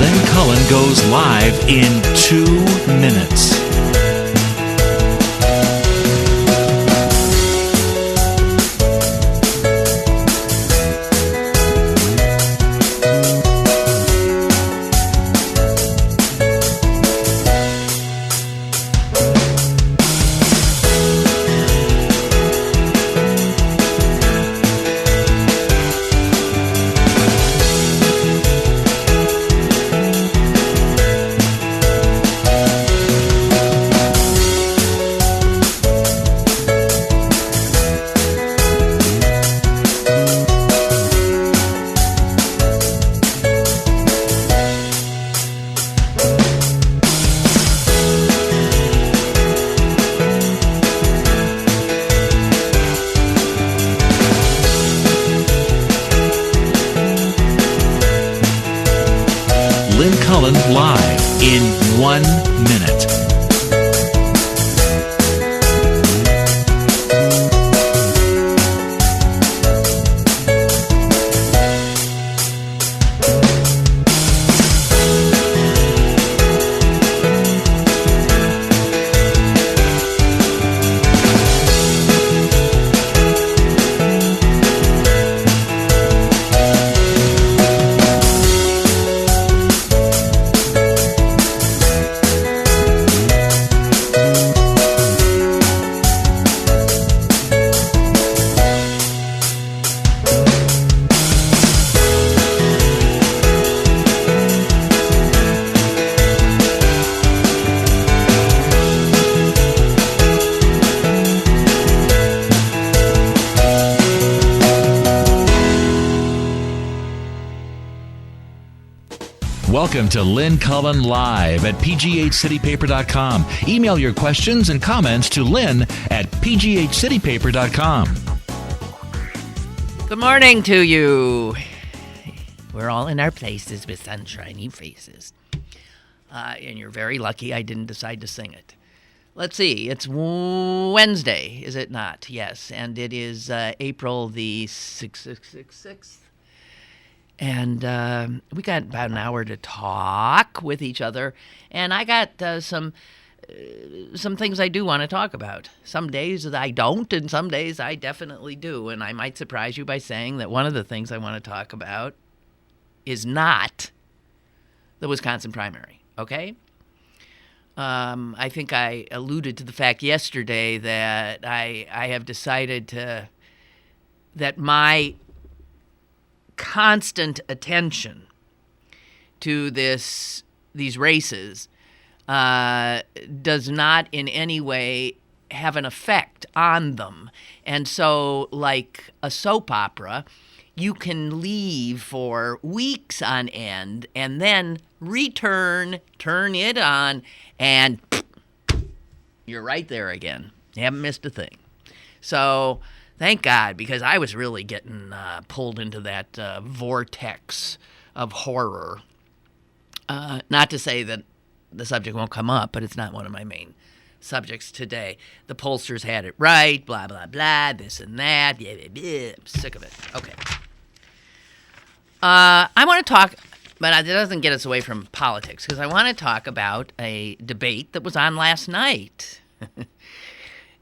Lynn Cullen goes live in 2 minutes. Lynn Cullen live in 1 minute. Welcome to Lynn Cullen Live at pghcitypaper.com. Email your questions and comments to Lynn at pghcitypaper.com. Good morning to you. We're all in our places with sunshiny faces. And you're very lucky I didn't decide to sing it. Let's see. It's Wednesday, is it not? Yes. And it is April the 6th. And we got about an hour to talk with each other. And I got some things I do want to talk about. Some days I don't, and some days I definitely do. And I might surprise you by saying that one of the things I want to talk about is not the Wisconsin primary, okay? I think I alluded to the fact yesterday that I have decided that my constant attention to these races does not in any way have an effect on them. And so, like a soap opera, you can leave for weeks on end and then turn it on, and you're right there again. You haven't missed a thing. So thank God, because I was really getting pulled into that vortex of horror. Not to say that the subject won't come up, but it's not one of my main subjects today. The pollsters had it right, blah, blah, blah, this and that. Yeah, I'm sick of it. Okay. I want to talk, but it doesn't get us away from politics, because I want to talk about a debate that was on last night.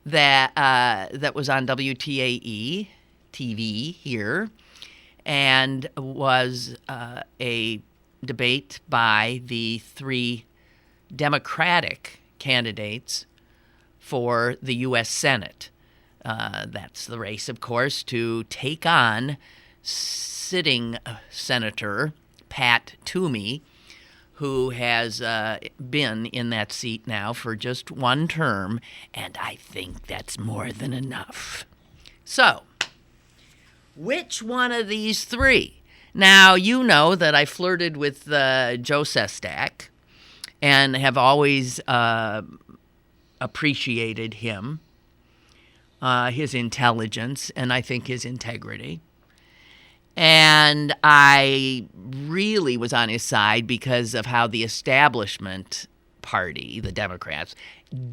That was on WTAE TV here, and was a debate by the 3 Democratic candidates for the U.S. Senate. That's the race, of course, to take on sitting Senator Pat Toomey, who has been in that seat now for just one term, and I think that's more than enough. So, which one of these 3? Now, you know that I flirted with Joe Sestak and have always appreciated him, his intelligence, and I think his integrity. And I really was on his side because of how the establishment party, the Democrats,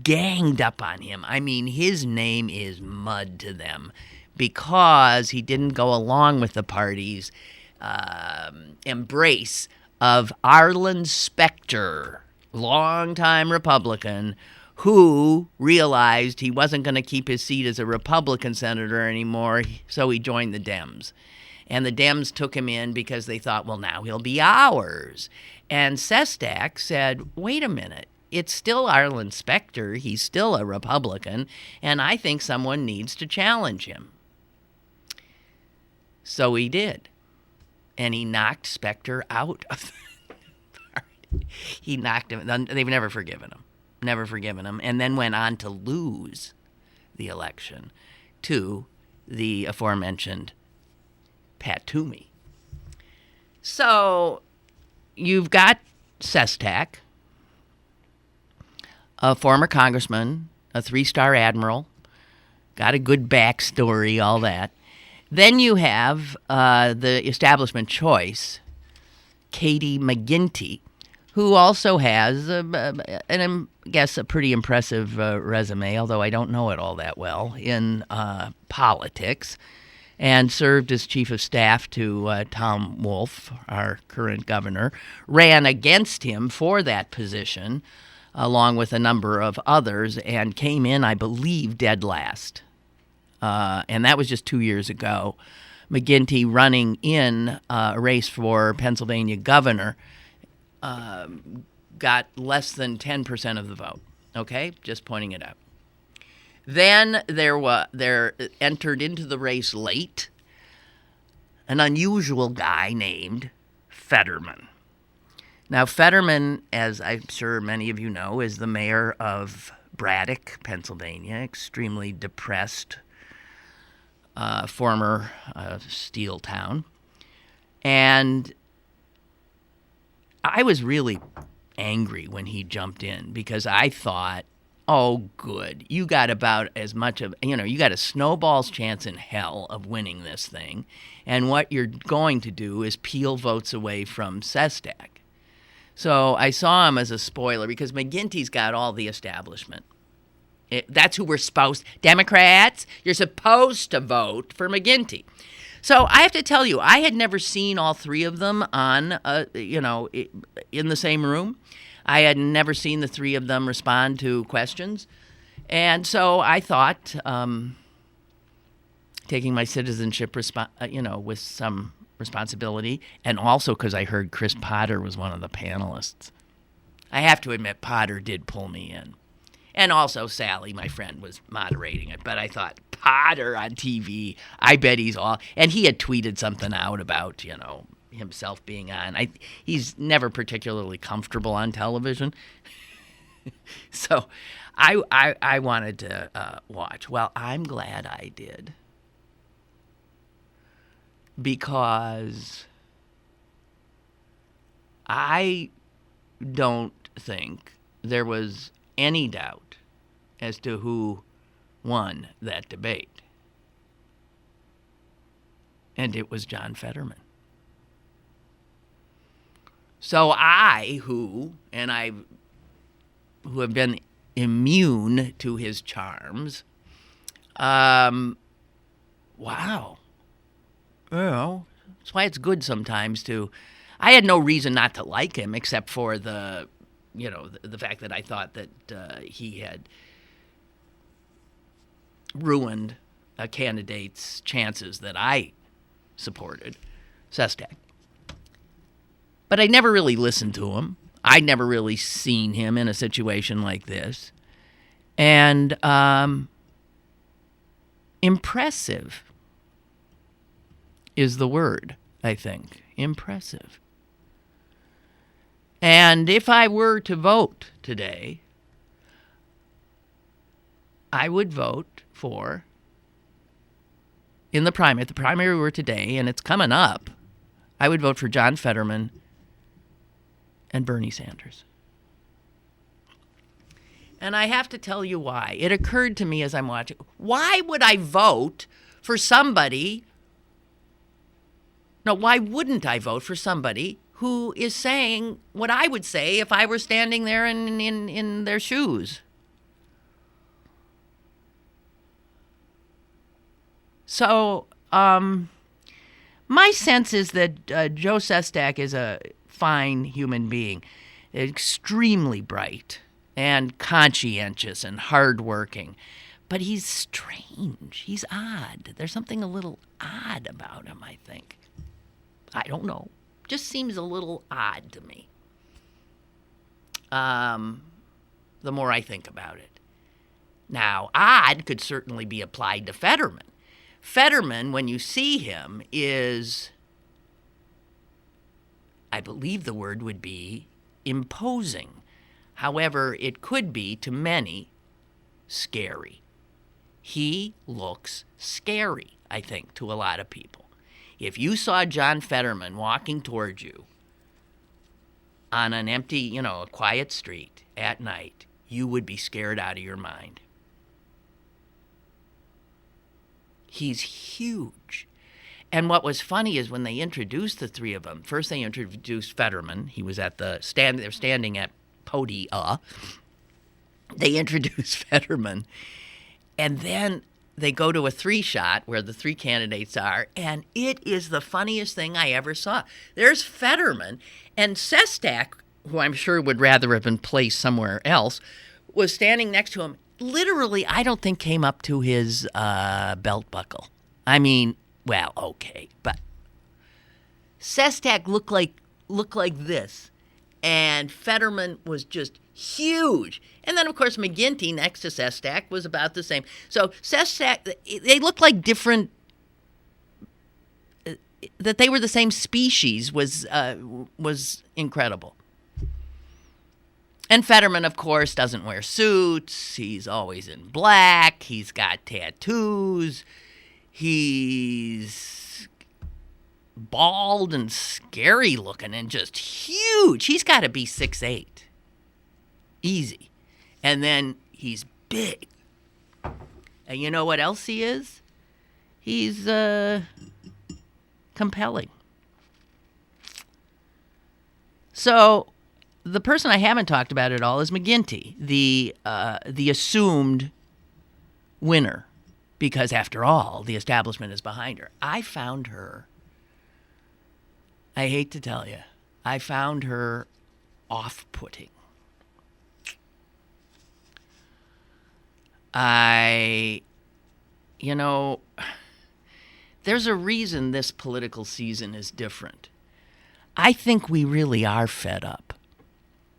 ganged up on him. I mean, his name is mud to them because he didn't go along with the party's embrace of Arlen Specter, longtime Republican, who realized he wasn't going to keep his seat as a Republican senator anymore, so he joined the Dems. And the Dems took him in because they thought, well, now he'll be ours. And Sestak said, wait a minute, it's still Arlen Specter, he's still a Republican, and I think someone needs to challenge him. So he did. And he knocked Specter out of the party. He knocked him. They've never forgiven him. Never forgiven him. And then went on to lose the election to the aforementioned Pat Toomey. So you've got Sestak, a former congressman, a 3-star admiral, got a good backstory, all that. Then you have the establishment choice, Katie McGinty, who also has, I guess, a pretty impressive resume, although I don't know it all that well, in politics, and served as chief of staff to Tom Wolf, our current governor, ran against him for that position, along with a number of others, and came in, I believe, dead last. And that was just 2 years ago. McGinty running in a race for Pennsylvania governor got less than 10% of the vote. Okay, just pointing it out. Then there entered into the race late an unusual guy named Fetterman. Now, Fetterman, as I'm sure many of you know, is the mayor of Braddock, Pennsylvania, extremely depressed former steel town. And I was really angry when he jumped in because I thought, oh, good, you got about as much of, you got a snowball's chance in hell of winning this thing. And what you're going to do is peel votes away from Sestak. So I saw him as a spoiler because McGinty's got all the establishment. That's who we're supposed, Democrats, you're supposed to vote for McGinty. So I have to tell you, I had never seen all three of them on, in the same room. I had never seen the three of them respond to questions. And so I thought, taking my citizenship, with some responsibility, and also because I heard Chris Potter was one of the panelists. I have to admit, Potter did pull me in. And also Sally, my friend, was moderating it. But I thought, Potter on TV, I bet he's all... And he had tweeted something out about, himself being on. He's never particularly comfortable on television. So I wanted to watch. Well, I'm glad I did. Because I don't think there was any doubt as to who won that debate. And it was John Fetterman. So who have been immune to his charms, wow. That's why it's good sometimes to... I had no reason not to like him except for the fact that I thought that he had ruined a candidate's chances that I supported, Sestak. But I never really listened to him. I'd never really seen him in a situation like this. And impressive is the word, I think. Impressive. And if I were to vote today, I would vote for, in the primary, if the primary were today, and it's coming up, I would vote for John Fetterman and Bernie Sanders. And I have to tell you why. It occurred to me as I'm watching, why would I vote for somebody? No, why wouldn't I vote for somebody who is saying what I would say if I were standing there in their shoes? So, my sense is that Joe Sestak is a fine human being, extremely bright and conscientious and hardworking. But he's strange. He's odd. There's something a little odd about him, I think. I don't know. Just seems a little odd to me. The more I think about it. Now, odd could certainly be applied to Fetterman. Fetterman, when you see him, is, I believe the word would be imposing. However, it could be, to many, scary. He looks scary, I think, to a lot of people. If you saw John Fetterman walking towards you on an empty, a quiet street at night, you would be scared out of your mind. He's huge. And what was funny is when they introduced the three of them, first they introduced Fetterman. He was at they're standing at Podia. They introduced Fetterman. And then they go to a 3-shot where the 3 candidates are, and it is the funniest thing I ever saw. There's Fetterman, and Sestak, who I'm sure would rather have been placed somewhere else, was standing next to him. Literally, I don't think came up to his belt buckle. I mean, well, okay, but Sestak looked like this, and Fetterman was just huge. And then, of course, McGinty next to Sestak was about the same. So Sestak, they looked like different, that they were the same species was incredible. And Fetterman, of course, doesn't wear suits. He's always in black. He's got tattoos. He's bald and scary looking and just huge. He's got to be 6'8". Easy. And then he's big. And you know what else he is? He's compelling. So the person I haven't talked about at all is McGinty, the assumed winner, because after all, the establishment is behind her. I found her, I hate to tell you, I found her off-putting. There's a reason this political season is different. I think we really are fed up,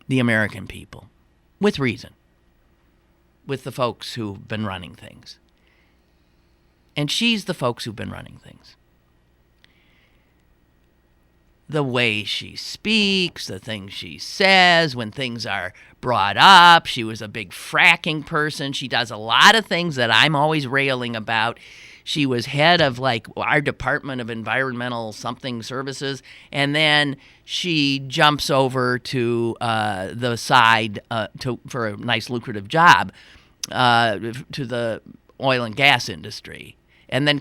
the American people, with reason, with the folks who've been running things. And she's the folks who've been running things. The way she speaks, the things she says, when things are brought up. She was a big fracking person. She does a lot of things that I'm always railing about. She was head of our Department of Environmental something services, and then she jumps over to the side for a nice lucrative job to the oil and gas industry. And then,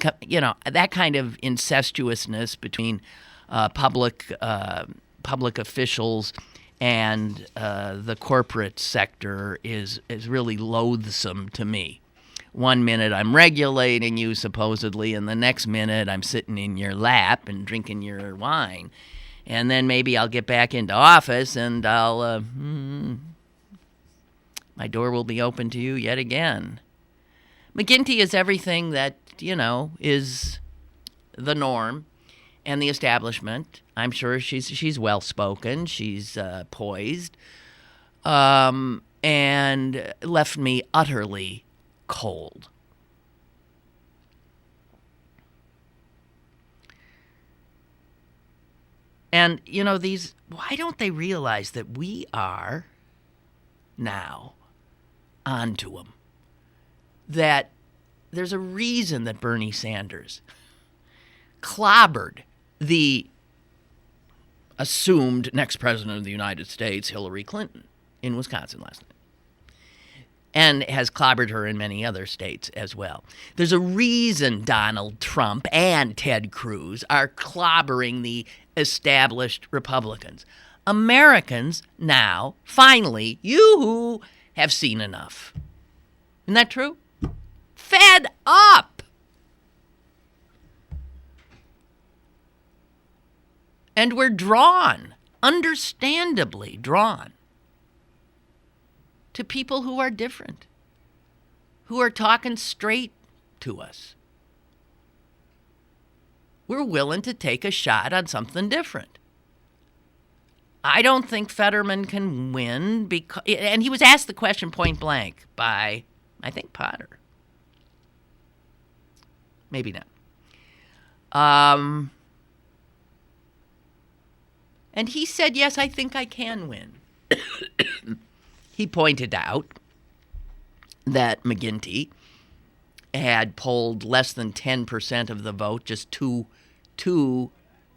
that kind of incestuousness between public officials and the corporate sector is really loathsome to me. One minute I'm regulating you, supposedly, and the next minute I'm sitting in your lap and drinking your wine. And then maybe I'll get back into office and my door will be open to you yet again. McGinty is everything that, is the norm and the establishment. I'm sure she's well-spoken, she's poised, and left me utterly cold. And, why don't they realize that we are now onto them? That there's a reason that Bernie Sanders clobbered the assumed next president of the United States, Hillary Clinton, in Wisconsin last night. And has clobbered her in many other states as well. There's a reason Donald Trump and Ted Cruz are clobbering the established Republicans. Americans now, finally, you have seen enough. Isn't that true? Fed up. And we're drawn understandably drawn to people who are different, who are talking straight to us. We're willing to take a shot on something different. I don't think Fetterman can win because, and he was asked the question point blank by, I think, Potter. Maybe not. And he said, yes, I think I can win. He pointed out that McGuinty had polled less than 10% of the vote just two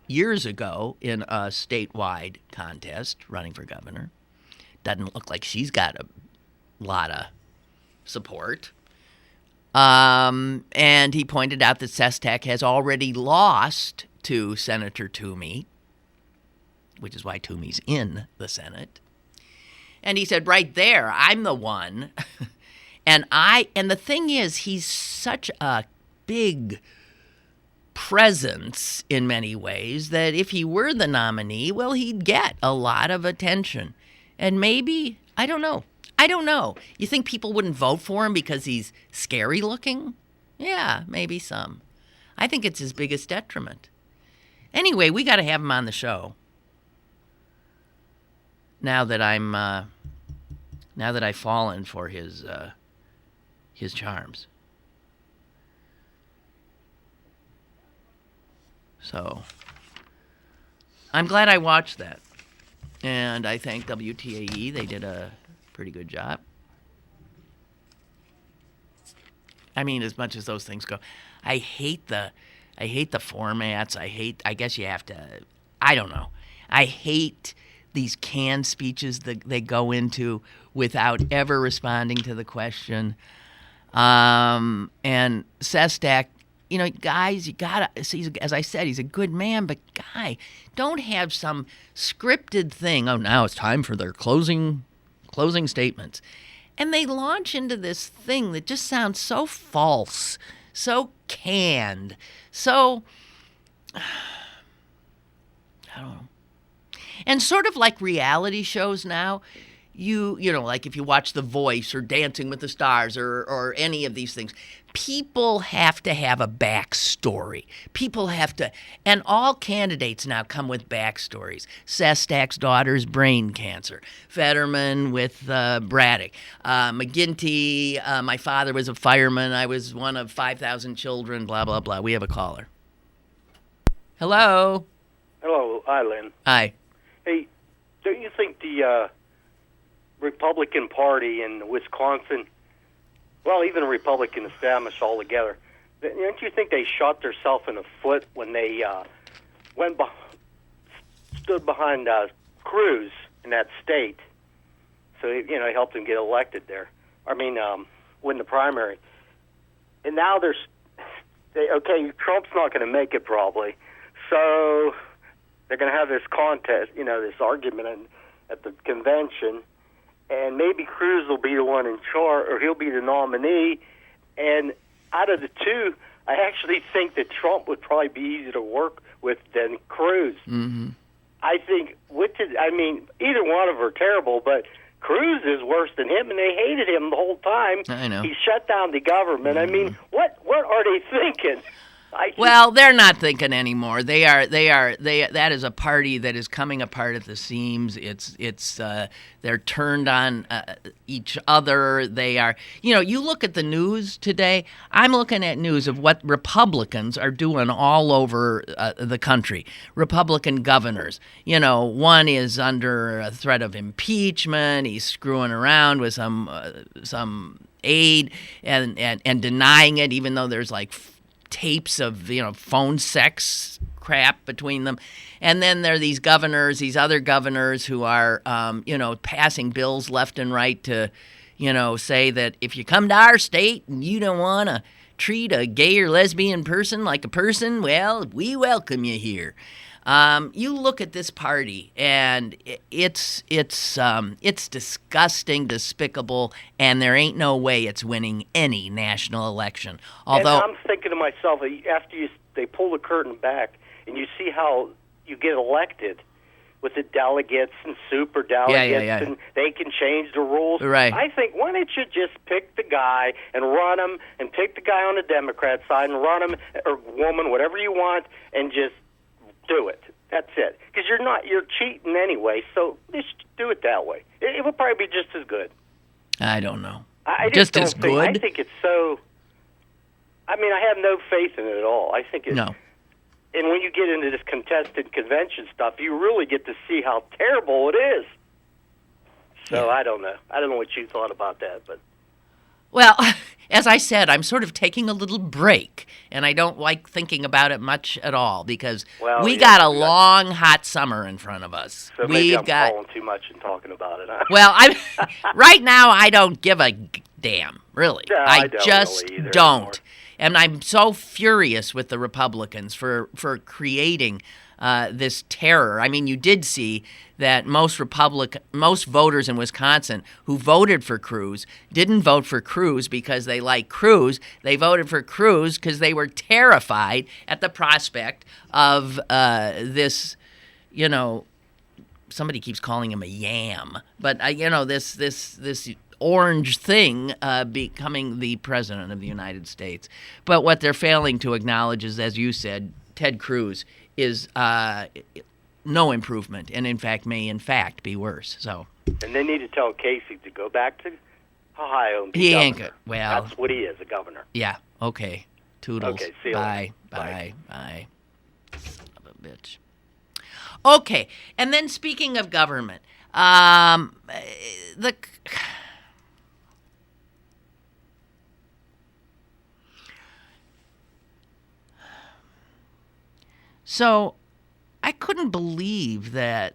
years ago in a statewide contest running for governor. Doesn't look like she's got a lot of support. And he pointed out that Sestak has already lost to Senator Toomey, which is why Toomey's in the Senate. And he said, right there, I'm the one. And the thing is, he's such a big presence in many ways that if he were the nominee, well, he'd get a lot of attention. And maybe, I don't know. You think people wouldn't vote for him because he's scary looking? Yeah, maybe some. I think it's his biggest detriment. Anyway, we got to have him on the show. Now that I've fallen for his charms. So I'm glad I watched that. And I thank WTAE. They did a pretty good job. I mean, as much as those things go, I hate the formats. I guess you have to, I don't know. I hate these canned speeches that they go into without ever responding to the question. And Sestak, guys, you gotta see, as I said, he's a good man, but guy, don't have some scripted thing. Oh, now it's time for their closing statements. And they launch into this thing that just sounds so false, so canned, so, I don't know. And sort of like reality shows now, you know, like if you watch The Voice or Dancing with the Stars or any of these things, people have to have a backstory. People have to, and all candidates now come with backstories. Sestak's daughter's brain cancer. Fetterman with Braddock. McGuinty, my father was a fireman. I was one of 5,000 children, blah, blah, blah. We have a caller. Hello. Hello. Hi, Lynn. Hi. Hey, don't you think the Republican Party in Wisconsin, well, even a Republican established altogether, don't you think they shot themselves in the foot when they stood behind Cruz in that state? So, it helped him get elected there. I mean, win the primary. And now Trump's not going to make it probably. So they're going to have this contest, this argument at the convention, and maybe Cruz will be the one in charge, or he'll be the nominee. And out of the two, I actually think that Trump would probably be easier to work with than Cruz. Mm-hmm. I think, either one of them are terrible, but Cruz is worse than him, and they hated him the whole time. I know. He shut down the government. Mm-hmm. I mean, what are they thinking? Well, they're not thinking anymore. That is a party that is coming apart at the seams. They're turned on each other. They are, you look at the news today. I'm looking at news of what Republicans are doing all over the country. Republican governors. One is under a threat of impeachment. He's screwing around with some aid and denying it, even though there's like tapes of phone sex crap between them. And then there are these other governors who are passing bills left and right to say that if you come to our state and you don't want to treat a gay or lesbian person like a person, well, we welcome you here. You look at this party, and it's disgusting, despicable, and there ain't no way it's winning any national election. Although, and I'm thinking to myself, after they pull the curtain back and you see how you get elected, with the delegates and super delegates, yeah. and they can change the rules. Right. I think, why don't you just pick the guy and run him, and pick the guy on the Democrat side and run him, or woman, whatever you want, and just do it. That's it. Because you're cheating anyway, so just do it that way. It would probably be just as good. I don't know. I just don't as think, good? I think it's so... I mean, I have no faith in it at all. I think it's... No. And when you get into this contested convention stuff, you really get to see how terrible it is. So I don't know. I don't know what you thought about that, but... Well, as I said, I'm sort of taking a little break, and I don't like thinking about it much at all because we got a long, hot summer in front of us. So maybe I'm calling too much and talking about it. Huh? Well, right now I don't give a damn, really. No, I don't just really either don't. Anymore. And I'm so furious with the Republicans for creating this terror. I mean, you did see that most voters in Wisconsin who voted for Cruz didn't vote for Cruz because they like Cruz. They voted for Cruz because they were terrified at the prospect of this, somebody keeps calling him a yam, but this orange thing becoming the president of the United States. But what they're failing to acknowledge is, as you said, Ted Cruz is no improvement, and in fact may be worse. So. And they need to tell Casey to go back to Ohio and be he governor. ain't good. Well, that's what he is, a governor. Yeah. Okay. Toodles. Okay. See you Bye. later. Bye. Son of a bitch. Okay. And then speaking of government, So I couldn't believe that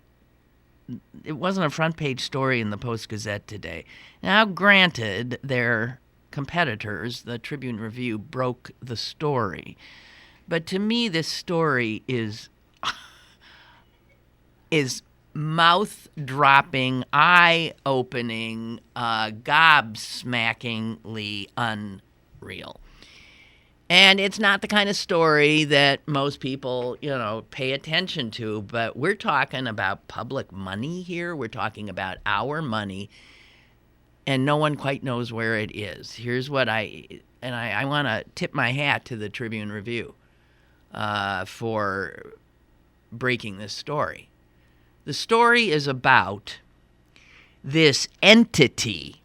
it wasn't a front page story in the Post-Gazette today. Now, granted, their competitors, the Tribune Review, broke the story. But to me, this story is mouth-dropping, eye-opening, gobsmackingly unreal. And it's not the kind of story that most people, pay attention to, but we're talking about public money here. We're talking about our money, and no one quite knows where it is. Here's what I want to tip my hat to the Tribune Review for breaking this story. The story is about this entity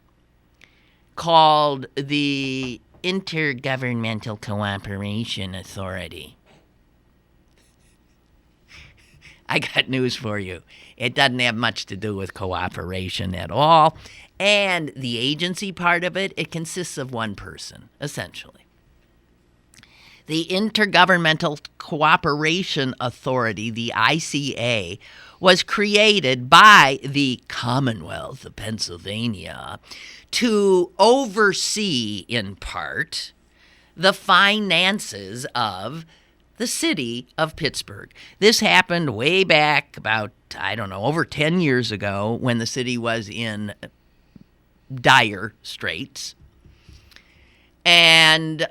called the Intergovernmental Cooperation Authority. I got news for you. It doesn't have much to do with cooperation at all. And the agency part of it consists of one person, essentially. The Intergovernmental Cooperation Authority, the ICA, was created by the Commonwealth of Pennsylvania to oversee, in part, the finances of the city of Pittsburgh. This happened way back about, over 10 years ago when the city was in dire straits. And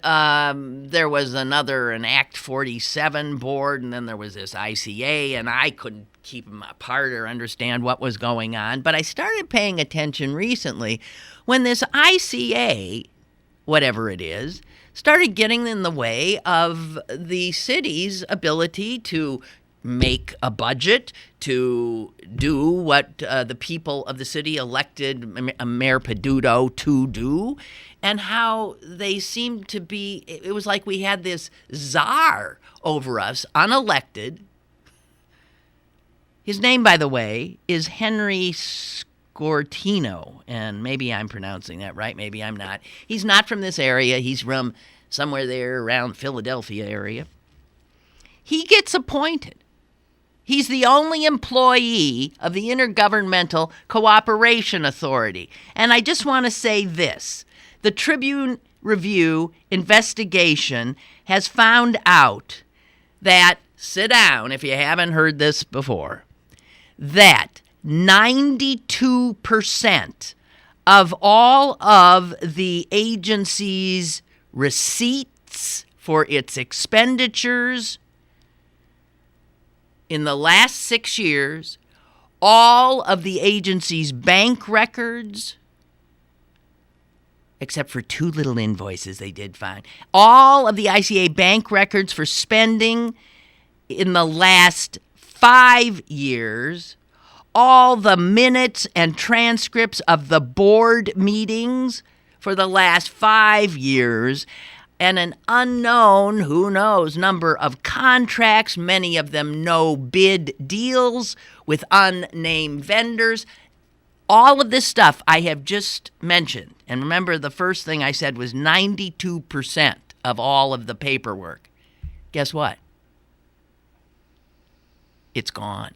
there was an Act 47 board, and then there was this ICA, and I couldn't keep them apart or understand what was going on. But I started paying attention recently when this ICA, whatever it is, started getting in the way of the city's ability to make a budget, to do what the people of the city elected Mayor Peduto to do, and how they seemed to be, it was like we had this czar over us, unelected. His name, by the way, is Henry Scortino, and maybe I'm pronouncing that right, maybe I'm not. He's not from this area. He's from somewhere there around Philadelphia area. He gets appointed. He's the only employee of the Intergovernmental Cooperation Authority. And I just want to say this. The Tribune Review investigation has found out that, sit down if you haven't heard this before, that 92% of all of the agency's receipts for its expenditures in the last 6 years all of the agency's bank records, except for 2 little invoices they did find. All of the ICA bank records for spending in the last 5 years, all the minutes and transcripts of the board meetings for the last 5 years, and an unknown, who knows, number of contracts, many of them no-bid deals with unnamed vendors. All of this stuff I have just mentioned, and remember the first thing I said was 92% of all of the paperwork. Guess what? It's gone.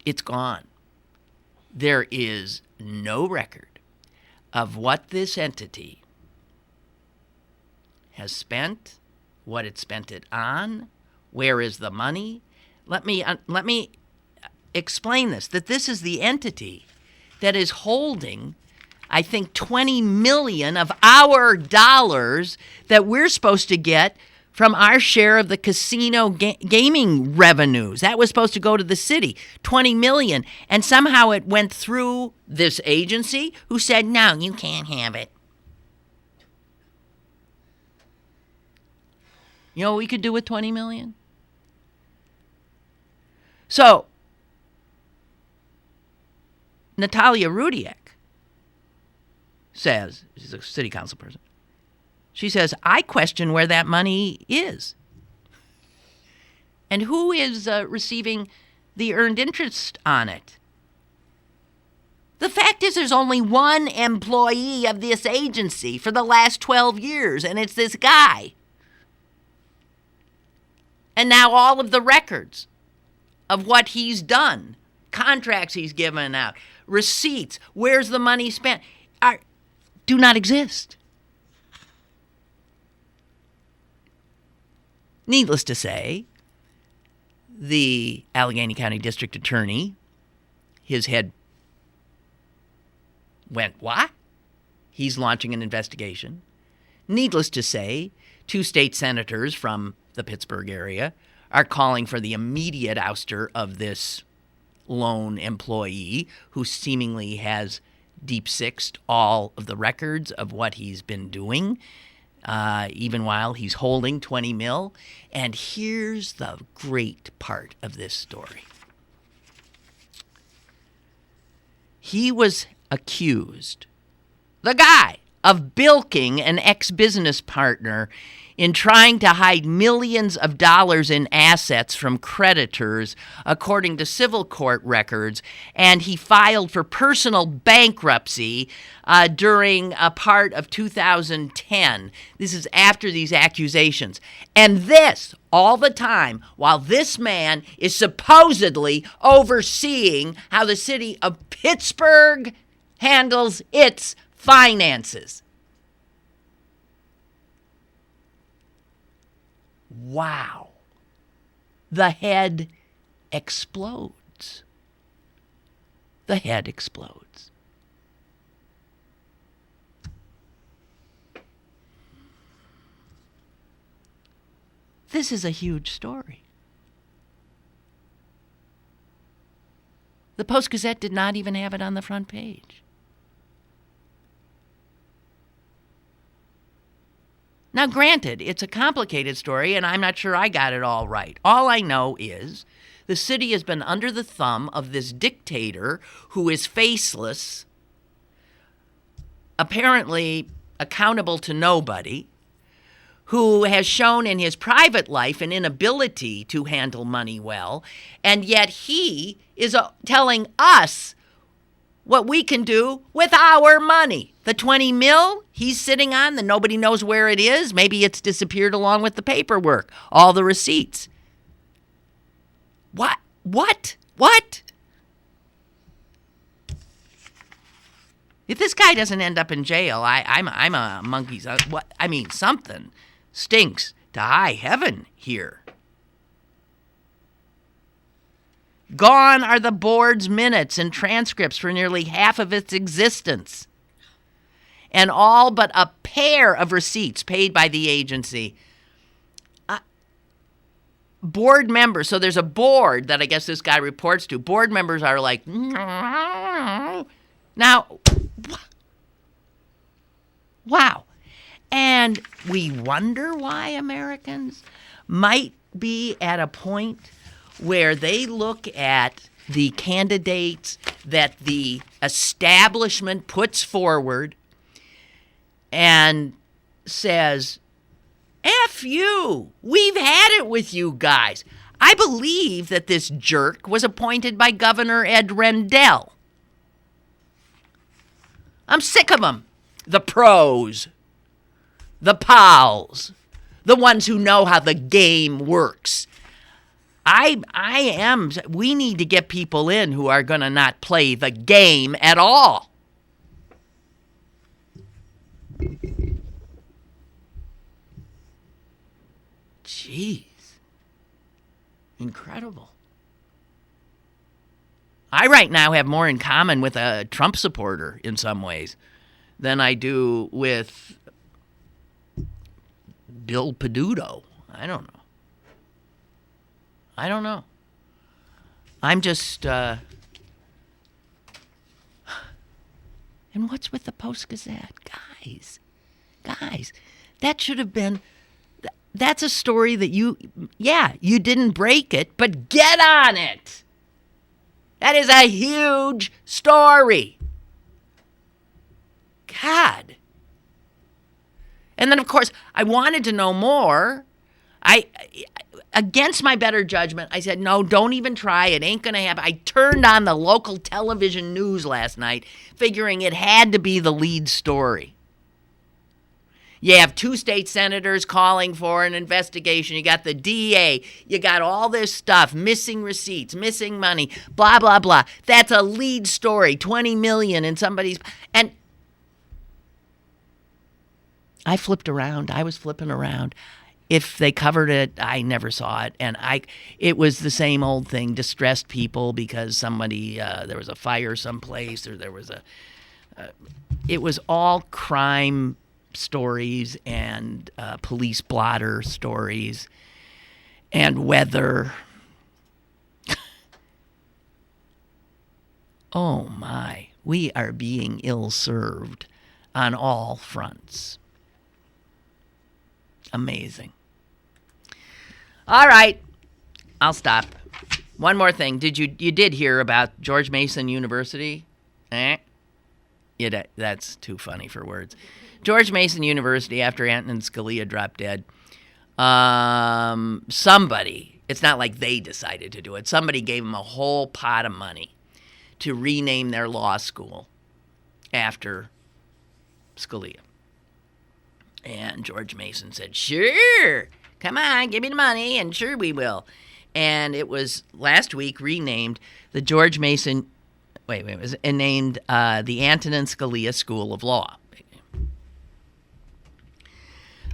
It's gone. There is no record of what this entity has spent, what it spent it on, where is the money. Let me explain this, that this is the entity that is holding, I think, 20 million of our dollars that we're supposed to get from our share of the casino gaming revenues. That was supposed to go to the city, 20 million. And somehow it went through this agency who said, no, you can't have it. You know what we could do with 20 million? So, Natalia Rudiak says, she's a city council person, she says, I question where that money is. And who is receiving the earned interest on it? The fact is there's only one employee of this agency for the last 12 years, and it's this guy. And now all of the records of what he's done, contracts he's given out, receipts, where's the money spent, do not exist. Needless to say, the Allegheny County District Attorney, his head went, what? He's launching an investigation. Needless to say, 2 state senators from the Pittsburgh area are calling for the immediate ouster of this lone employee who seemingly has deep-sixed all of the records of what he's been doing, even while he's holding 20 mil. And here's the great part of this story. He was accused, the guy, of bilking an ex-business partner in trying to hide millions of dollars in assets from creditors, according to civil court records, and he filed for personal bankruptcy during a part of 2010. This is after these accusations. And this, all the time, while this man is supposedly overseeing how the city of Pittsburgh handles its finances. Wow. The head explodes. The head explodes. This is a huge story. The Post-Gazette did not even have it on the front page. Now, granted, it's a complicated story, and I'm not sure I got it all right. All I know is the city has been under the thumb of this dictator who is faceless, apparently accountable to nobody, who has shown in his private life an inability to handle money well, and yet he is telling us what we can do with our money. The 20 mil he's sitting on that nobody knows where it is. Maybe it's disappeared along with the paperwork, all the receipts. What? If this guy doesn't end up in jail, I'm a monkey's. Something stinks to high heaven here. Gone are the board's minutes and transcripts for nearly half of its existence, and all but a pair of receipts paid by the agency. board members, so there's a board that I guess this guy reports to. Board members are like, now, wow. And we wonder why Americans might be at a point where they look at the candidates that the establishment puts forward and says, F you, we've had it with you guys. I believe that this jerk was appointed by Governor Ed Rendell. I'm sick of them. The pros, the pals, the ones who know how the game works. We need to get people in who are going to not play the game at all. Jeez. Incredible. I right now have more in common with a Trump supporter in some ways than I do with Bill Peduto. I don't know. I'm just, and what's with the Post-Gazette? Guys, that should have been, that's a story that you didn't break it, but get on it. That is a huge story. God. And then, of course, I wanted to know more. Against my better judgment, I said, no, don't even try. It ain't going to happen. I turned on the local television news last night, figuring it had to be the lead story. You have 2 state senators calling for an investigation. You got the DA. You got all this stuff, missing receipts, missing money, blah, blah, blah. That's a lead story, $20 million in somebody's... And I flipped around. I was flipping around. If they covered it, I never saw it. And it was the same old thing, distressed people because somebody, there was a fire someplace or there was it was all crime stories and police blotter stories and weather. Oh my, we are being ill-served on all fronts. Amazing. All right, I'll stop. One more thing. You did hear about George Mason University? That's too funny for words. George Mason University, after Antonin Scalia dropped dead, somebody, it's not like they decided to do it, somebody gave them a whole pot of money to rename their law school after Scalia. And George Mason said, sure, come on, give me the money, and sure we will. And it was last week renamed the George Mason, it was named the Antonin Scalia School of Law.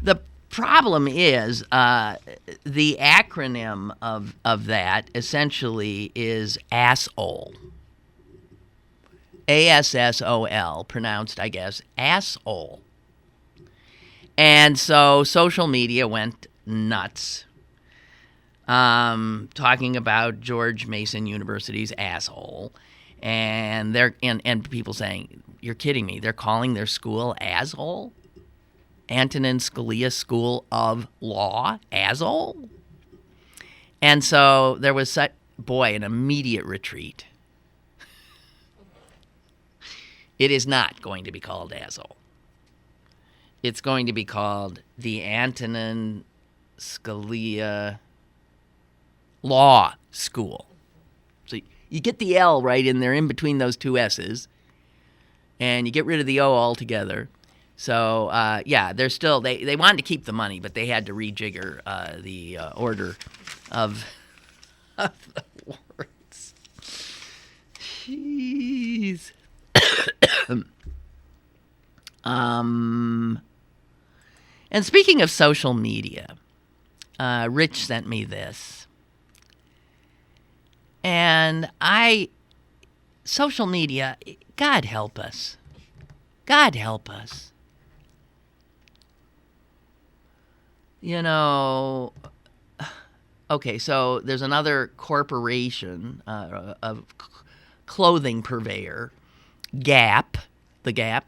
The problem is the acronym of that essentially is ASSOL. ASSOL, pronounced, I guess, asshole. And so social media went nuts, talking about George Mason University's asshole, and and people saying, "You're kidding me? They're calling their school asshole? Antonin Scalia School of Law, asshole?" And so there was an immediate retreat. It is not going to be called asshole. It's going to be called the Antonin Scalia Law School. So you get the L right in there in between those two S's, and you get rid of the O altogether. So, they're still, they wanted to keep the money, but they had to rejigger the order of the words. Jeez. And speaking of social media, Rich sent me this. And social media, God help us. God help us. You know, Okay, so there's another corporation, of clothing purveyor, Gap, the Gap.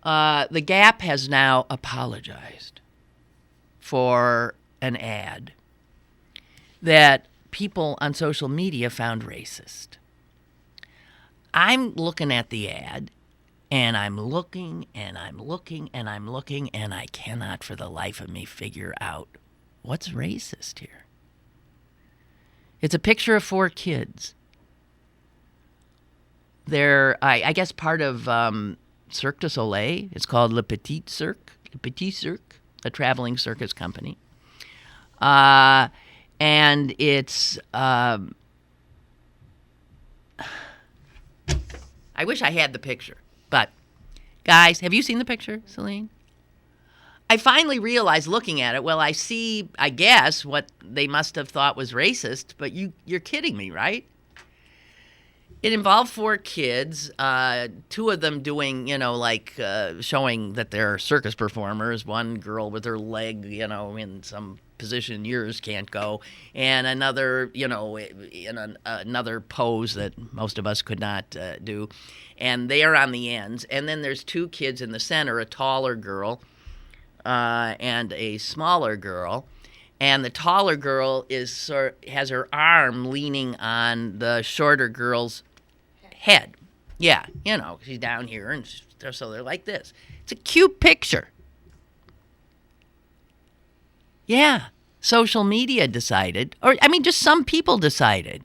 The Gap has now apologized for an ad that people on social media found racist. I'm looking at the ad, and I'm looking, and I'm looking, and I'm looking, and I cannot for the life of me figure out what's racist here. It's a picture of 4 kids. They're, I guess, part of Cirque du Soleil. It's called Le Petit Cirque, a traveling circus company. And it's, I wish I had the picture. But, guys, have you seen the picture, Celine? I finally realized looking at it, well, I see, I guess, what they must have thought was racist, but you're kidding me, right? It involved 4 kids, 2 of them doing, showing that they're circus performers. One girl with her leg, in some position yours can't go, and another, in another pose that most of us could not do. And they are on the ends. And then there's 2 kids in the center, a taller girl and a smaller girl. And the taller girl has her arm leaning on the shorter girl's head. Yeah, she's down here, and so they're like this. It's a cute picture. Yeah, social media decided, just some people decided.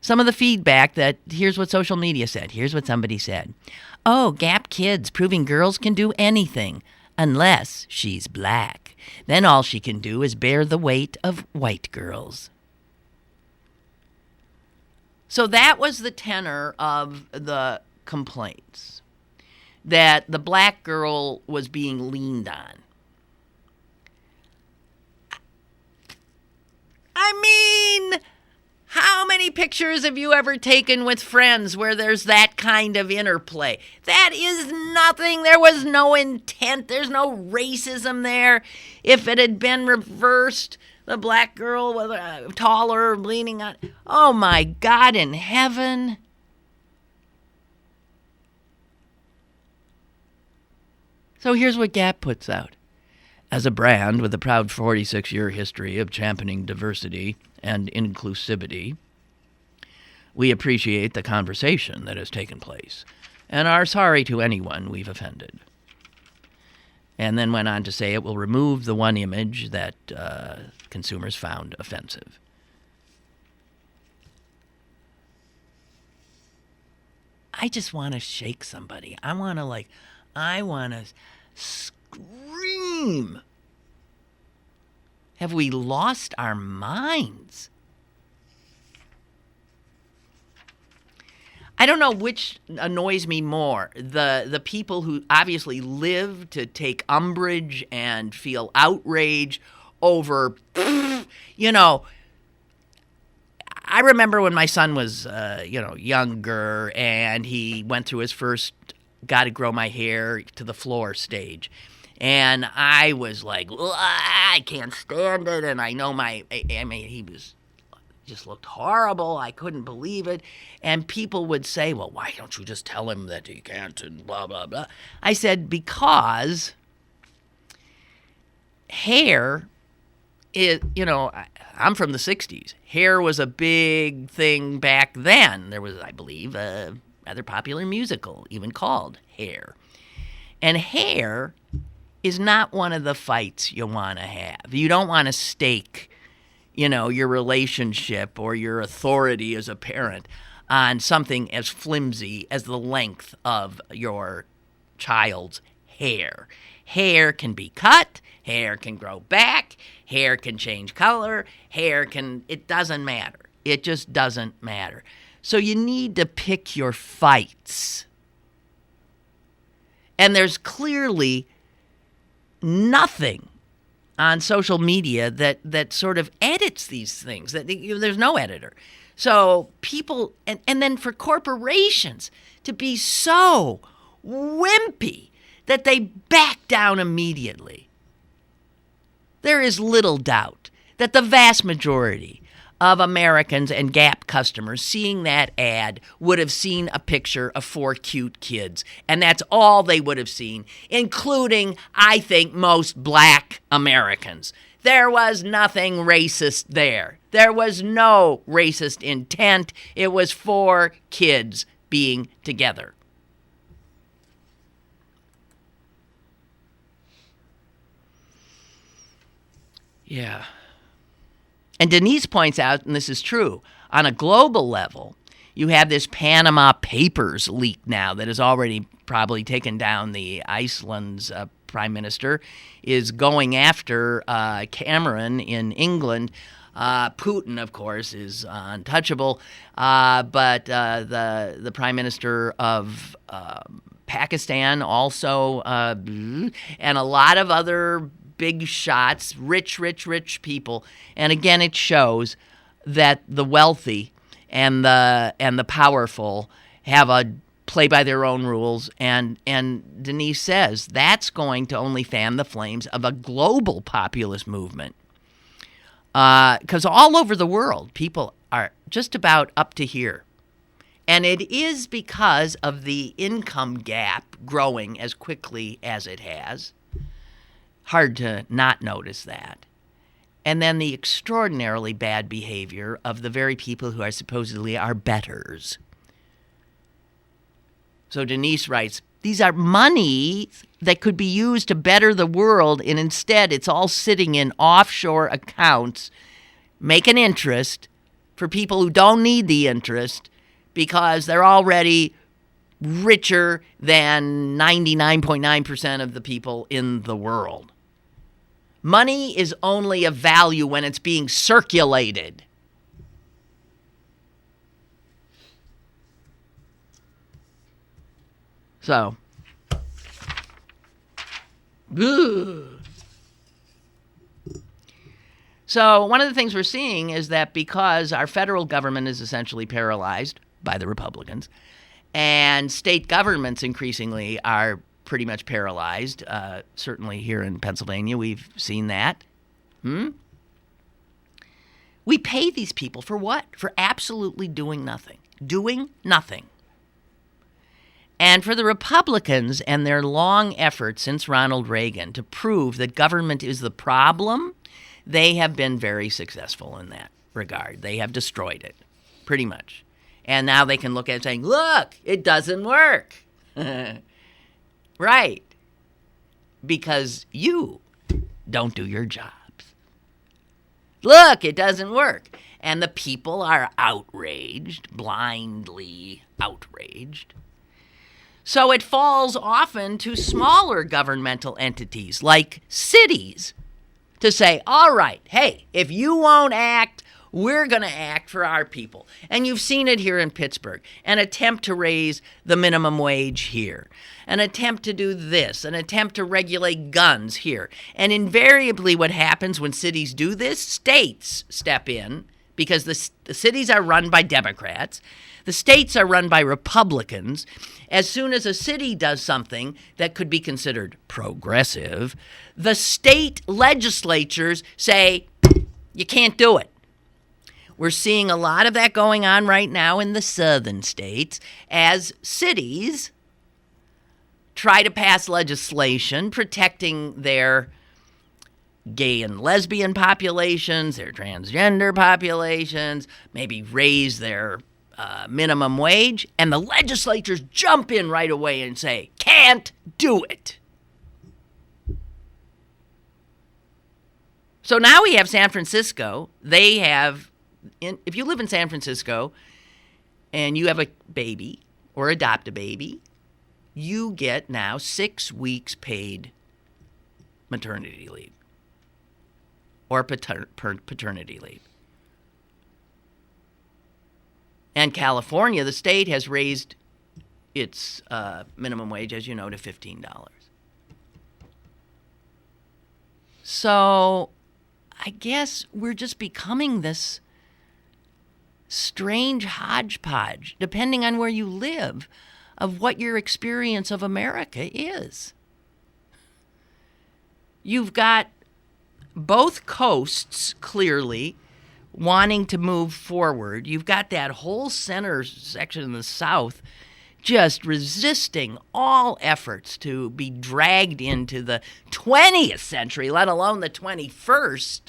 Some of the feedback that, here's what social media said, here's what somebody said. Oh, Gap kids proving girls can do anything, unless she's black. Then all she can do is bear the weight of white girls. So that was the tenor of the complaints, that the black girl was being leaned on. How many pictures have you ever taken with friends where there's that kind of interplay? That is nothing. There was no intent. There's no racism there. If it had been reversed, the black girl was taller, leaning on. Oh, my God in heaven. So here's what Gap puts out. As a brand with a proud 46-year history of championing diversity and inclusivity, we appreciate the conversation that has taken place and are sorry to anyone we've offended. And then went on to say it will remove the one image that consumers found offensive. I just want to shake somebody. I want to scream. Have we lost our minds? I don't know which annoys me more, the people who obviously live to take umbrage and feel outrage over, I remember when my son was, younger, and he went through his first got to grow my hair to the floor stage. And I was like, I can't stand it. And I know he was just looked horrible. I couldn't believe it. And people would say, well, why don't you just tell him that he can't and blah, blah, blah. I said, because hair is, I'm from the 60s. Hair was a big thing back then. There was, I believe, a rather popular musical even called Hair. And hair is not one of the fights you want to have. You don't want to stake, your relationship or your authority as a parent on something as flimsy as the length of your child's hair. Hair can be cut, hair can grow back, hair can change color, it doesn't matter. It just doesn't matter. So you need to pick your fights. And there's clearly nothing on social media that sort of edits these things. There's no editor. So people, and then for corporations to be so wimpy that they back down immediately. There is little doubt that the vast majority of Americans and Gap customers seeing that ad would have seen a picture of 4 cute kids. And that's all they would have seen, including, I think, most black Americans. There was nothing racist there. There was no racist intent. It was 4 kids being together. Yeah. And Denise points out, and this is true, on a global level, you have this Panama Papers leak now that has already probably taken down the Iceland's prime minister, is going after Cameron in England. Putin, of course, is untouchable, but the prime minister of Pakistan also, and a lot of other big shots, rich people. And again, it shows that the wealthy and the powerful have a play by their own rules. And Denise says that's going to only fan the flames of a global populist movement. Because all over the world, people are just about up to here. And it is because of the income gap growing as quickly as it has. Hard to not notice that. And then the extraordinarily bad behavior of the very people who are supposedly our betters. So Denise writes, these are money that could be used to better the world, and instead it's all sitting in offshore accounts, making interest for people who don't need the interest because they're already richer than 99.9% of the people in the world. Money is only of value when it's being circulated. So, So one of the things we're seeing is that because our federal government is essentially paralyzed by the Republicans, and state governments increasingly are pretty much paralyzed, certainly here in Pennsylvania, we've seen that. We pay these people for what? For absolutely doing nothing. Doing nothing. And for the Republicans and their long efforts since Ronald Reagan to prove that government is the problem, they have been very successful in that regard. They have destroyed it, pretty much. And now they can look at it saying, look, it doesn't work. Right. Because you don't do your jobs. Look, it doesn't work. And the people are outraged, blindly outraged. So it falls often to smaller governmental entities like cities to say, all right, hey, if you won't act, we're going to act for our people. And you've seen it here in Pittsburgh, an attempt to raise the minimum wage here, an attempt to do this, an attempt to regulate guns here. And invariably what happens when cities do this, states step in because the cities are run by Democrats. The states are run by Republicans. As soon as a city does something that could be considered progressive, the state legislatures say, you can't do it. We're seeing a lot of that going on right now in the southern states as cities try to pass legislation protecting their gay and lesbian populations, their transgender populations, maybe raise their minimum wage, and the legislatures jump in right away and say, can't do it. So now we have San Francisco. They have, if you live in San Francisco and you have a baby or adopt a baby, you get now 6 weeks paid maternity leave or paternity leave. And California, the state, has raised its minimum wage, as you know, to $15. So I guess we're just becoming this strange hodgepodge, depending on where you live, of what your experience of America is. You've got both coasts clearly wanting to move forward. You've got that whole center section in the South just resisting all efforts to be dragged into the 20th century, let alone the 21st.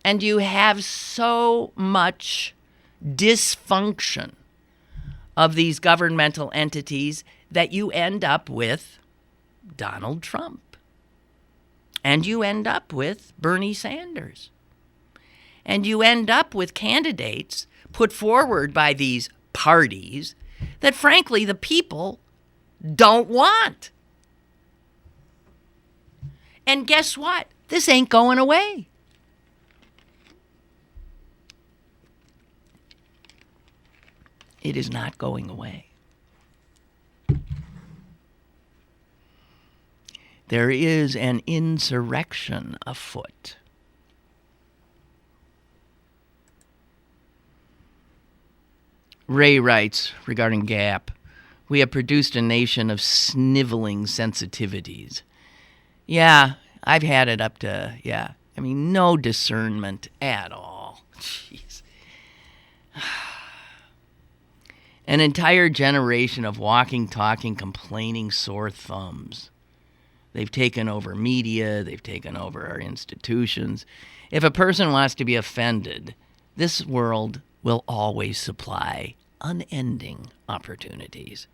And you have so much dysfunction of these governmental entities that you end up with Donald Trump. And you end up with Bernie Sanders. And you end up with candidates put forward by these parties that, frankly, the people don't want. And guess what? This ain't going away. It is not going away. There is an insurrection afoot. Ray writes regarding Gap, we have produced a nation of sniveling sensitivities. Yeah, I've had it up to, no discernment at all. Jeez. An entire generation of walking, talking, complaining sore thumbs. They've taken over media. They've taken over our institutions. If a person wants to be offended, this world will always supply unending opportunities.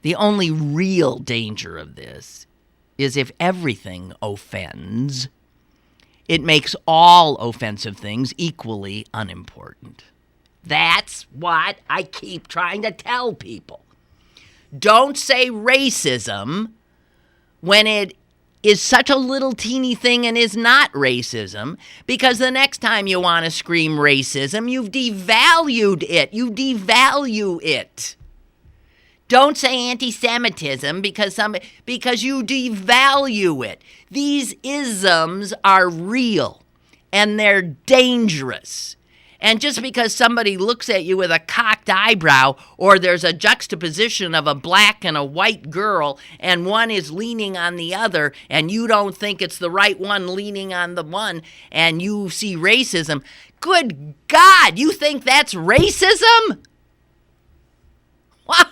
The only real danger of this is if everything offends, it makes all offensive things equally unimportant. That's what I keep trying to tell people. Don't say racism when it is such a little teeny thing and is not racism, because the next time you want to scream racism, you've devalued it. You devalue it. Don't say anti-Semitism because you devalue it. These isms are real and they're dangerous. And just because somebody looks at you with a cocked eyebrow, or there's a juxtaposition of a black and a white girl, and one is leaning on the other, and you don't think it's the right one leaning on the one, and you see racism, good God, you think that's racism? What?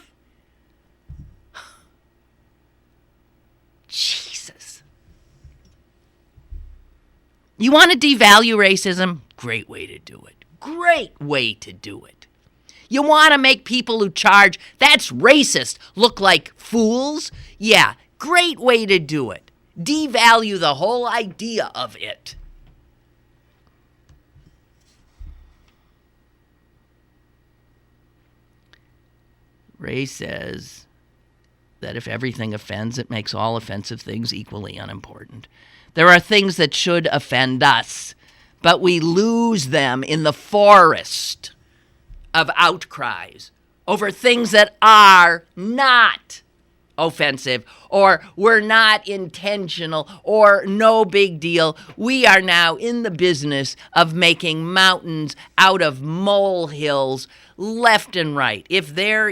Jesus. You want to devalue racism? Great way to do it. Great way to do it. You want to make people who charge that's racist look like fools? Yeah, great way to do it. Devalue the whole idea of it. Ray says that if everything offends, it makes all offensive things equally unimportant. There are things that should offend us, but we lose them in the forest of outcries over things that are not offensive or were not intentional or no big deal. We are now in the business of making mountains out of molehills left and right. If there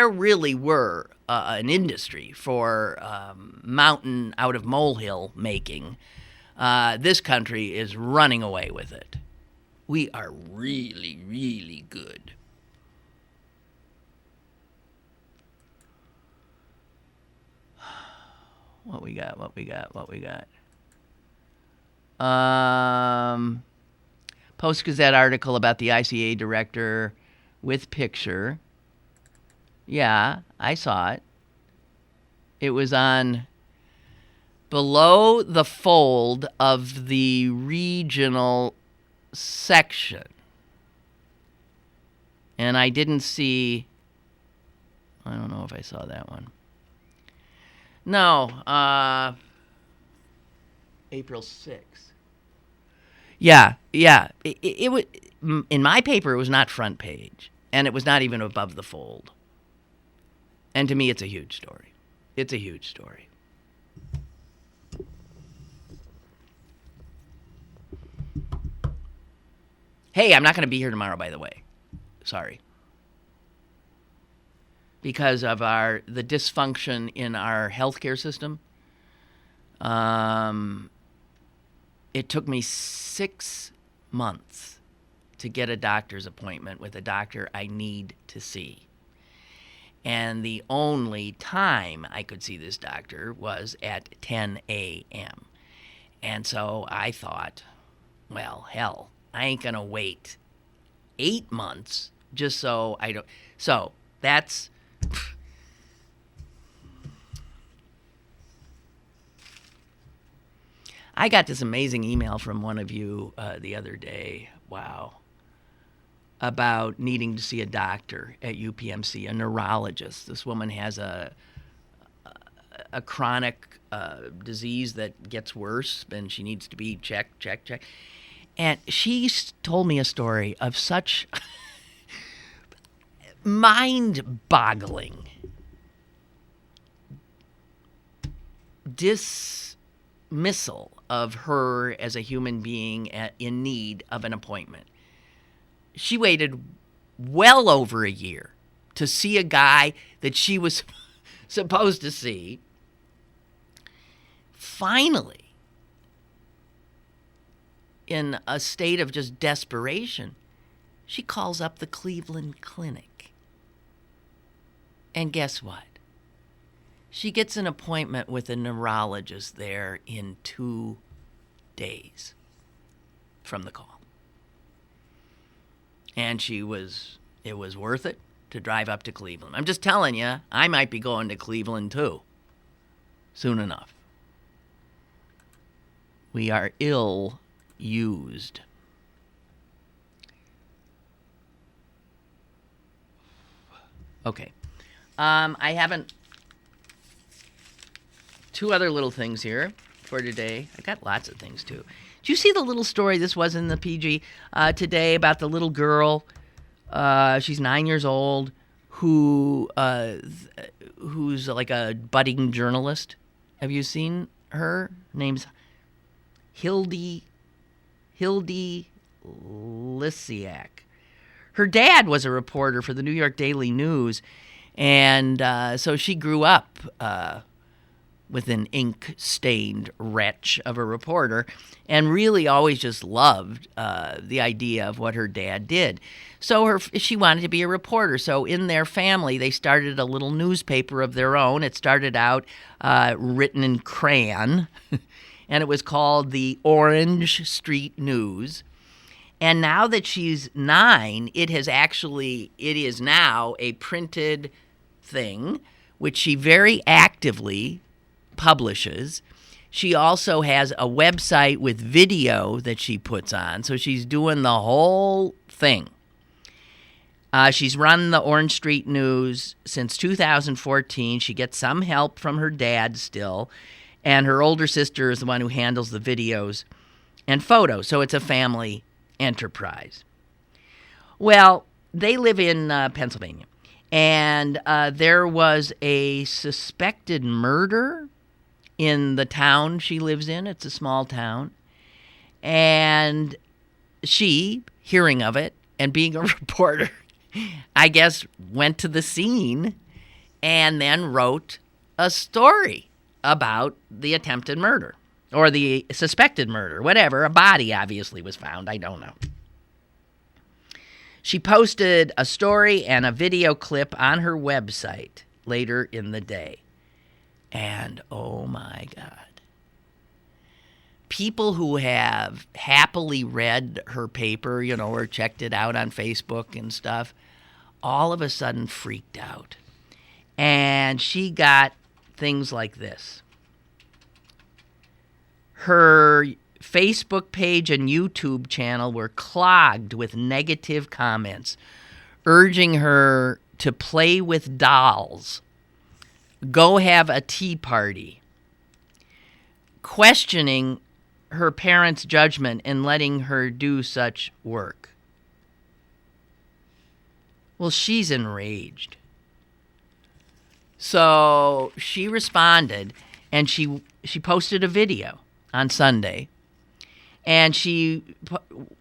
really were an industry for mountain out of molehill making, this country is running away with it. We are really, really good. What we got? Post-Gazette article about the ICA director with picture. Yeah, I saw it. It was on below the fold of the regional section. And I didn't see, I don't know if I saw that one. No, April 6th. Yeah. It was, in my paper, it was not front page. And it was not even above the fold. And to me, it's a huge story. It's a huge story. Hey, I'm not going to be here tomorrow, by the way. Sorry. Because of the dysfunction in our healthcare system. It took me 6 months to get a doctor's appointment with a doctor I need to see. And the only time I could see this doctor was at 10 a.m. And so I thought, well, hell, I ain't going to wait 8 months just so I don't. So that's. I got this amazing email from one of you the other day. Wow. About needing to see a doctor at UPMC, a neurologist. This woman has a chronic disease that gets worse, and she needs to be checked. And she told me a story of such mind-boggling dismissal of her as a human being in need of an appointment. She waited well over a year to see a guy that she was supposed to see. Finally, in a state of just desperation, she calls up the Cleveland Clinic. And guess what? She gets an appointment with a neurologist there in 2 days from the call. And it was worth it to drive up to Cleveland. I'm just telling you, I might be going to Cleveland too, soon enough. We are ill-used. Okay. I haven't... 2 other little things here for today. I got lots of things too. Did you see the little story, this was in the PG today, about the little girl, she's 9 years old, who's like a budding journalist. Have you seen her? Name's Hildy Lisiak. Her dad was a reporter for the New York Daily News, and so she grew up with an ink-stained wretch of a reporter, and really always just loved the idea of what her dad did. So she wanted to be a reporter. So in their family, they started a little newspaper of their own. It started out written in crayon, and it was called the Orange Street News. And now that she's 9, it is now a printed thing, which she very actively publishes. She also has a website with video that she puts on, so she's doing the whole thing. She's run the Orange Street News since 2014. She gets some help from her dad still, and her older sister is the one who handles the videos and photos, so it's a family enterprise. Well, they live in Pennsylvania, and there was a suspected murder in the town she lives in. It's a small town. And she, hearing of it and being a reporter, I guess went to the scene and then wrote a story about the attempted murder or the suspected murder, whatever. A body obviously was found. I don't know. She posted a story and a video clip on her website later in the day. And, oh my God, people who have happily read her paper, or checked it out on Facebook and stuff, all of a sudden freaked out. And she got things like this. Her Facebook page and YouTube channel were clogged with negative comments, urging her to play with dolls, go have a tea party, questioning her parents' judgment in letting her do such work. Well, she's enraged. So she responded, and she posted a video on Sunday. And in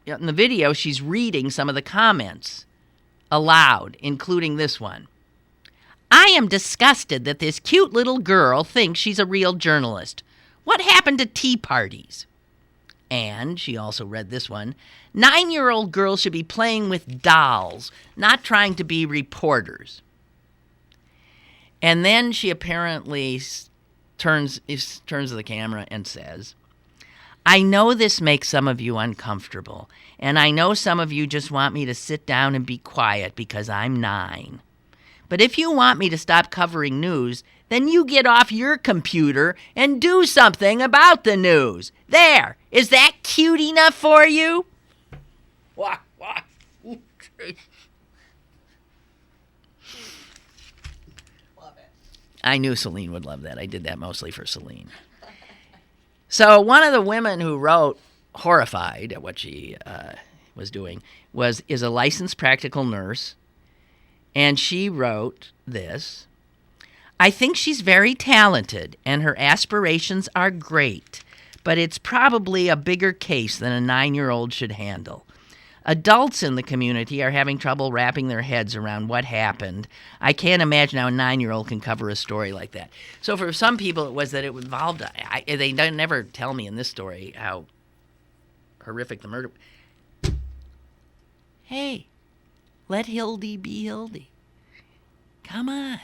the video, she's reading some of the comments aloud, including this one. I am disgusted that this cute little girl thinks she's a real journalist. What happened to tea parties? And she also read this one. 9-year-old girls should be playing with dolls, not trying to be reporters. And then she apparently turns to the camera and says, I know this makes some of you uncomfortable, and I know some of you just want me to sit down and be quiet because I'm 9. But if you want me to stop covering news, then you get off your computer and do something about the news. There. Is that cute enough for you? What? Love it. I knew Celine would love that. I did that mostly for Celine. So one of the women who wrote, horrified at what she was doing, is a licensed practical nurse. And she wrote this. I think she's very talented and her aspirations are great, but it's probably a bigger case than a 9-year-old should handle. Adults in the community are having trouble wrapping their heads around what happened. I can't imagine how a 9-year-old can cover a story like that. So for some people, it was that it involved, they never tell me in this story how horrific the murder. Hey, let Hildy be Hildy. Come on.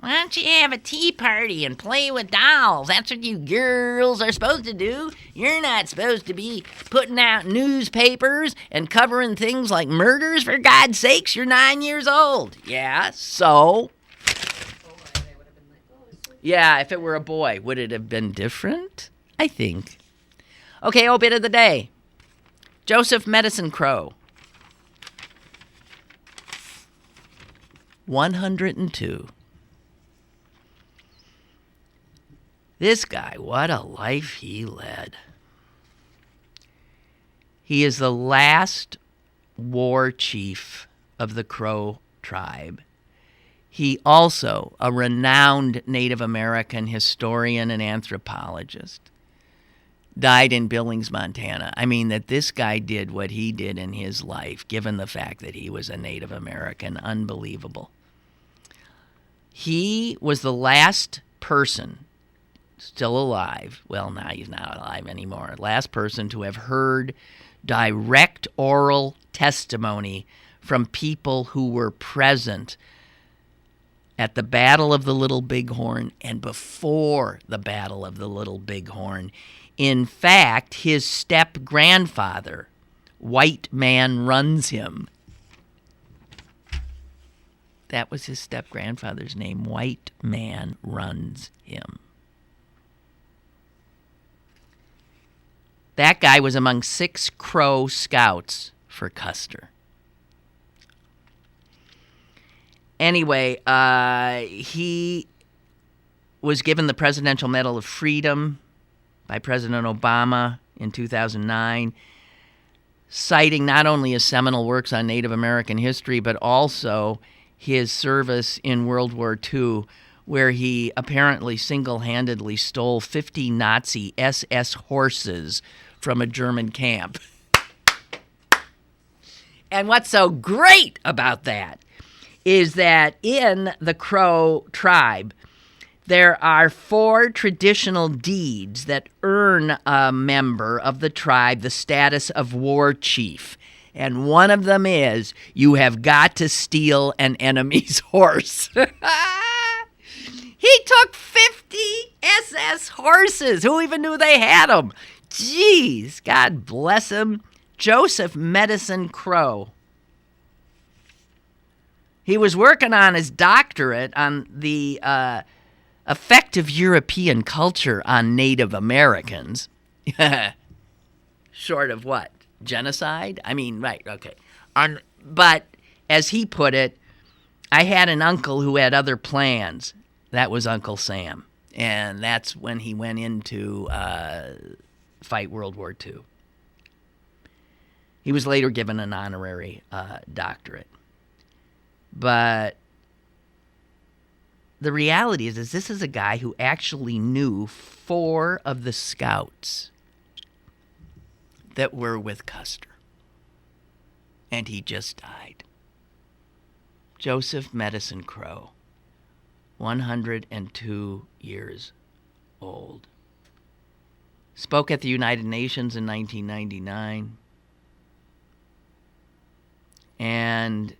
Why don't you have a tea party and play with dolls? That's what you girls are supposed to do. You're not supposed to be putting out newspapers and covering things like murders, for God's sakes. You're 9 years old. Yeah, so? Yeah, if it were a boy, would it have been different? I think. Okay, obit of the day. Joseph Medicine Crow. 102. This guy, what a life he led. He is the last war chief of the Crow tribe. He also a renowned Native American historian and anthropologist. Died in Billings, Montana. I mean, that this guy did what he did in his life, given the fact that he was a Native American. Unbelievable. He was the last person still alive, well, now he's not alive anymore, last person to have heard direct oral testimony from people who were present at the Battle of the Little Bighorn and before the Battle of the Little Bighorn. In fact, his step-grandfather, White Man Runs Him. That was his step-grandfather's name, White Man Runs Him. That guy was among 6 Crow scouts for Custer. Anyway, he was given the Presidential Medal of Freedom by President Obama in 2009, citing not only his seminal works on Native American history, but also his service in World War II, where he apparently single-handedly stole 50 Nazi SS horses from a German camp. And what's so great about that is that in the Crow tribe, there are 4 traditional deeds that earn a member of the tribe the status of war chief. And one of them is you have got to steal an enemy's horse. He took 50 SS horses. Who even knew they had them? Jeez, God bless him. Joseph Medicine Crow. He was working on his doctorate on the effect of European culture on Native Americans. Short of what? Genocide? I mean, right, okay. But as he put it, I had an uncle who had other plans. That was Uncle Sam. And that's when he went into fight World War II. He was later given an honorary doctorate. But the reality is this is a guy who actually knew 4 of the scouts that were with Custer. And he just died. Joseph Medicine Crow, 102 years old. Spoke at the United Nations in 1999. And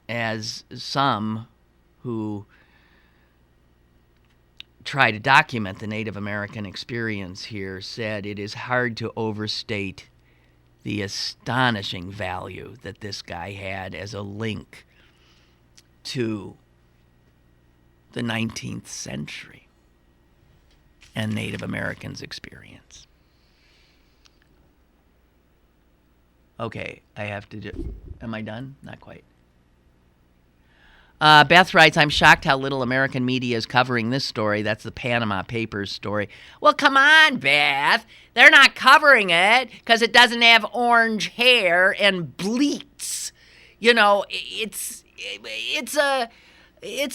as some who try to document the Native American experience here said, it is hard to overstate the astonishing value that this guy had as a link to the 19th century and Native Americans' experience. Okay, I have to do... Am I done? Not quite. Beth writes, I'm shocked how little American media is covering this story. That's the Panama Papers story. Well, come on, Beth. They're not covering it because it doesn't have orange hair and bleats. You know, it's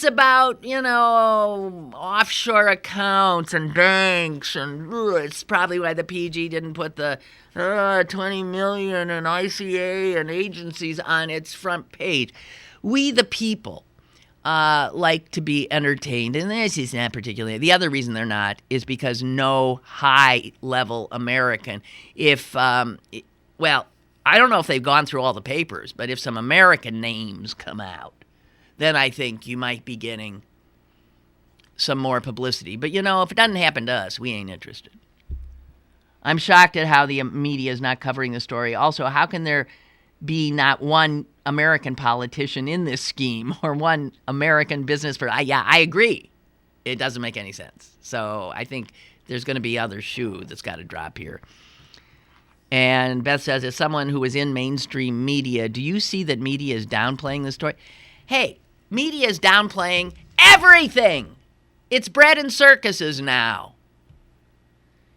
about, you know, offshore accounts and banks, and it's probably why the PG didn't put the 20 million in ICA and agencies on its front page. We, the people, like to be entertained, and this is not particularly. The other reason they're not is because no high-level American, well, I don't know if they've gone through all the papers, but if some American names come out, then I think you might be getting some more publicity. But, you know, if it doesn't happen to us, we ain't interested. I'm shocked at how the media is not covering the story. Also, how can there be not one American politician in this scheme or one American business person? I agree. It doesn't make any sense. So I think there's going to be other shoe that's got to drop here. And Beth says, as someone who is in mainstream media, do you see that media is downplaying the story? Hey, media is downplaying everything. It's bread and circuses now.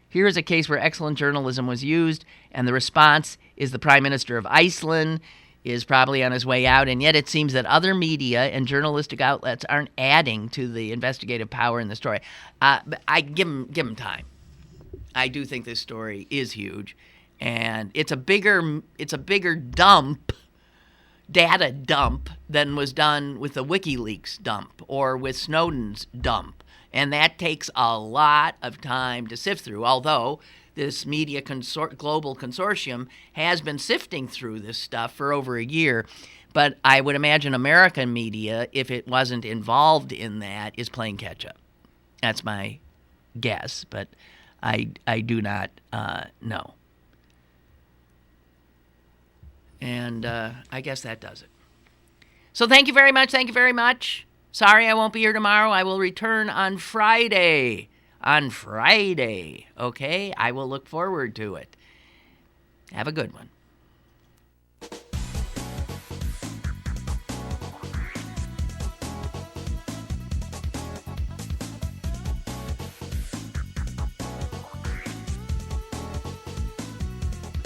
Here is a case where excellent journalism was used, and the response is the Prime Minister of Iceland is probably on his way out, and yet it seems that other media and journalistic outlets aren't adding to the investigative power in the story. I give him time. I do think this story is huge, and it's a bigger data dump than was done with the WikiLeaks dump or with Snowden's dump. And that takes a lot of time to sift through, although this media global consortium has been sifting through this stuff for over a year. But I would imagine American media, if it wasn't involved in that, is playing catch-up. That's my guess, but I do not know. And I guess that does it. So thank you very much. Thank you very much. Sorry I won't be here tomorrow. I will return on Friday. Okay? I will look forward to it. Have a good one.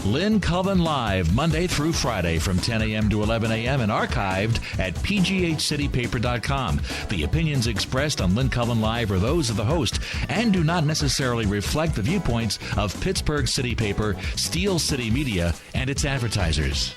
Lynn Cullen Live, Monday through Friday from 10 a.m. to 11 a.m. and archived at pghcitypaper.com. The opinions expressed on Lynn Cullen Live are those of the host and do not necessarily reflect the viewpoints of Pittsburgh City Paper, Steel City Media, and its advertisers.